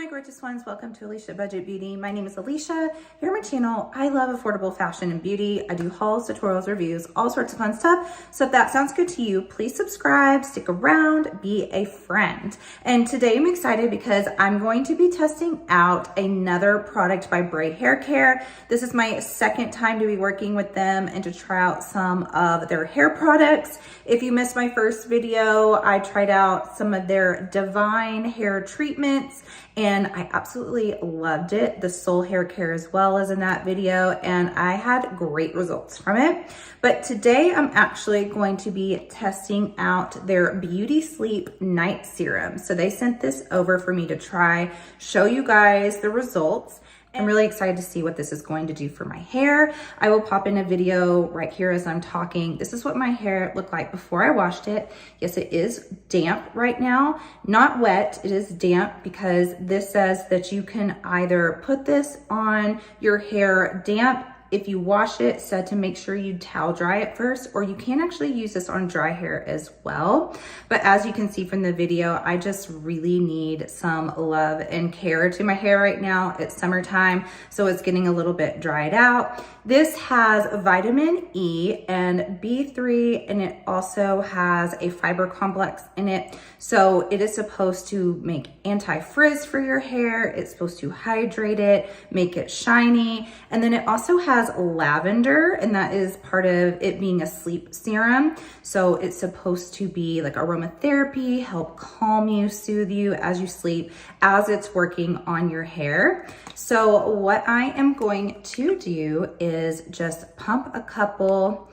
gorgeous ones, welcome to Alicia Budget Beauty. My name is Alicia. Here on my channel, I love affordable fashion and beauty. I do hauls, tutorials, reviews, all sorts of fun stuff. So if that sounds good to you, please subscribe, stick around, be a friend. And today I'm excited because I'm going to be testing out another product by BRAE Hair Care. This is my second time to be working with them and to try out some of their hair products. If you missed my first video, I tried out some of their Divine hair treatments and I absolutely loved it. The Soul Hair Care as well as in that video, and I had great results from it. But today I'm actually going to be testing out their Beauty Sleep Night Serum. So they sent this over for me to try, show you guys the results. I'm really excited to see what this is going to do for my hair. I will pop in a video right here as I'm talking. This is what my hair looked like before I washed it. Yes, it is damp right now, not wet. It is damp because this says that you can either put this on your hair damp. If you wash it, said to make sure you towel dry it first, or you can actually use this on dry hair as well. But as you can see from the video, I just really need some love and care to my hair right now. It's summertime, so it's getting a little bit dried out. This has vitamin E and B3, and it also has a fiber complex in it. So it is supposed to make anti-frizz for your hair. It's supposed to hydrate it, make it shiny. And then it also has lavender, and that is part of it being a sleep serum. So it's supposed to be like aromatherapy, help calm you, soothe you as you sleep, as it's working on your hair. So what I am going to do is just pump a couple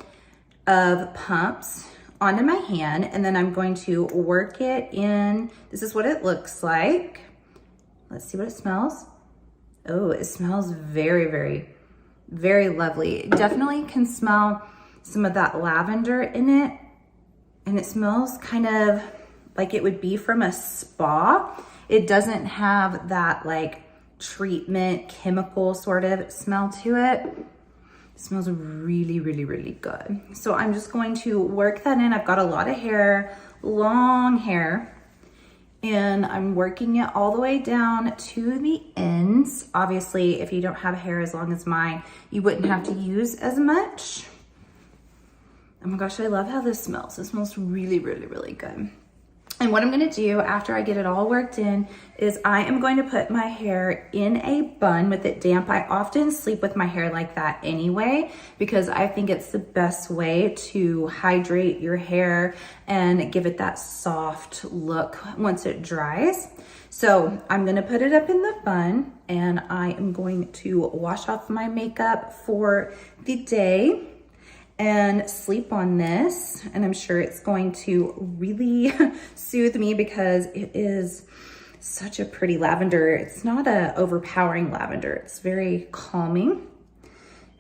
of pumps onto my hand, and then I'm going to work it in. This is what it looks like. Let's see what it smells. Oh, it smells very, very, very lovely. It definitely can smell some of that lavender in it, and it smells kind of like it would be from a spa. It doesn't have that like treatment chemical sort of smell to it. It smells really, really, really good. So I'm just going to work that in. I've got a lot of hair, long hair, and I'm working it all the way down to the ends. Obviously, if you don't have hair as long as mine, you wouldn't have to use as much. Oh my gosh, I love how this smells. It smells really, really, really good. And what I'm gonna do after I get it all worked in is I am going to put my hair in a bun with it damp. I often sleep with my hair like that anyway, because I think it's the best way to hydrate your hair and give it that soft look once it dries. So I'm gonna put it up in the bun, and I am going to wash off my makeup for the day and sleep on this, and I'm sure it's going to really soothe me because it is such a pretty lavender. It's not a overpowering lavender. It's very calming.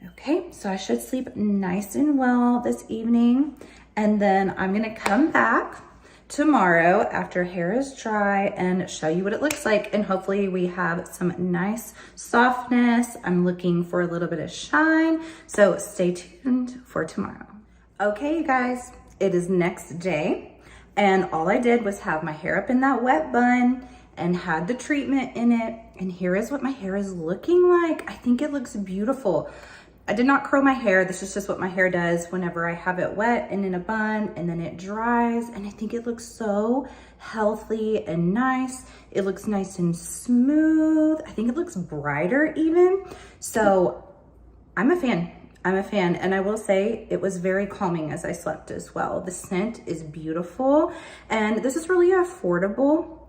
Okay, so I should sleep nice and well this evening, and then I'm gonna come back tomorrow after hair is dry and show you what it looks like, and hopefully we have some nice softness. I'm looking for a little bit of shine, so stay tuned for tomorrow. Okay, you guys, it is next day, and all I did was have my hair up in that wet bun and had the treatment in it, and here is what my hair is looking like. I think it looks beautiful. I did not curl my hair. This is just what my hair does whenever I have it wet and in a bun, and then it dries, and I think it looks so healthy and nice. It looks nice and smooth. I think it looks brighter even. So I'm a fan. I'm a fan, and I will say it was very calming as I slept as well. The scent is beautiful, and this is really affordable.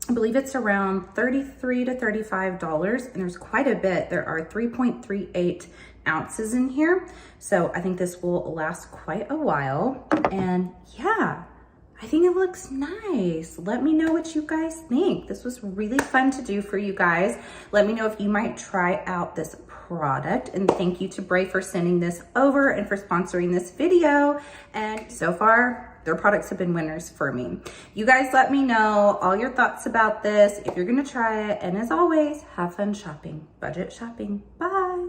I believe it's around $33 to $35, and there's quite a bit. There are 3.38 ounces in here, so I think this will last quite a while. And yeah, I think it looks nice. Let me know what you guys think. This was really fun to do for you guys. Let me know if you might try out this product, and thank you to BRAE for sending this over and for sponsoring this video. And so far, their products have been winners for me. You guys let me know all your thoughts about this, if you're gonna try it, and as always, have fun shopping. Budget shopping. Bye.